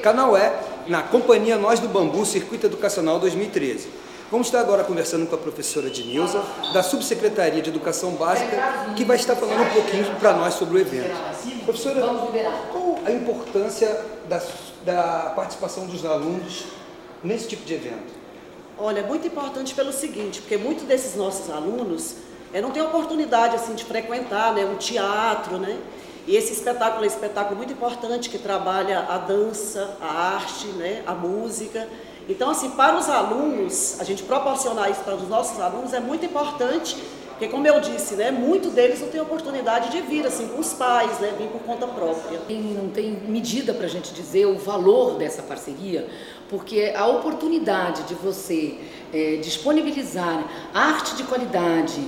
Canal E, na Companhia Nós do Bambu, Circuito Educacional 2013. Vamos estar agora conversando com a professora Dinilza, da Subsecretaria de Educação Básica, que vai estar falando um pouquinho para nós sobre o evento. Professora, qual a importância da participação dos alunos nesse tipo de evento? Olha, é muito importante pelo seguinte, porque muitos desses nossos alunos não têm oportunidade assim, de frequentar um teatro, né? E esse espetáculo é um espetáculo muito importante que trabalha a dança, a arte, né? A música. Então, assim, para os alunos, a gente proporcionar isso para os nossos alunos é muito importante, porque, como eu disse, né, muitos deles não têm oportunidade de vir assim, com os pais, né, vir por conta própria. Não tem medida para a gente dizer o valor dessa parceria, porque a oportunidade de você disponibilizar arte de qualidade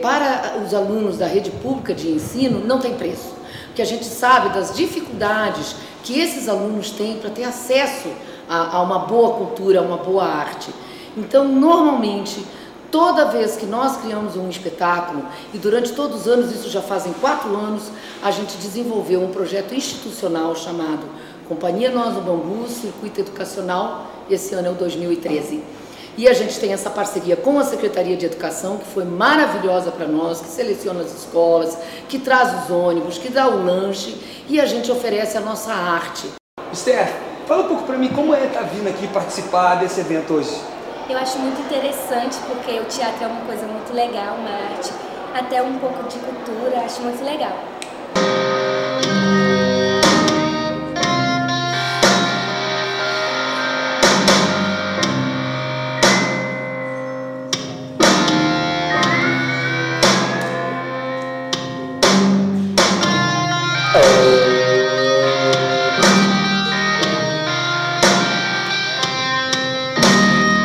para os alunos da rede pública de ensino não tem preço. Porque a gente sabe das dificuldades que esses alunos têm para ter acesso a uma boa cultura, a uma boa arte. Então, normalmente, toda vez que nós criamos um espetáculo, e durante todos os anos, isso já fazem 4 anos, a gente desenvolveu um projeto institucional chamado Companhia Nós do Bambu, Circuito Educacional, esse ano é o 2013. E a gente tem essa parceria com a Secretaria de Educação, que foi maravilhosa para nós, que seleciona as escolas, que traz os ônibus, que dá o lanche, e a gente oferece a nossa arte. Esther, fala um pouco para mim como é estar vindo aqui participar desse evento hoje. Eu acho muito interessante porque o teatro é uma coisa muito legal, uma arte, até um pouco de cultura, acho muito legal.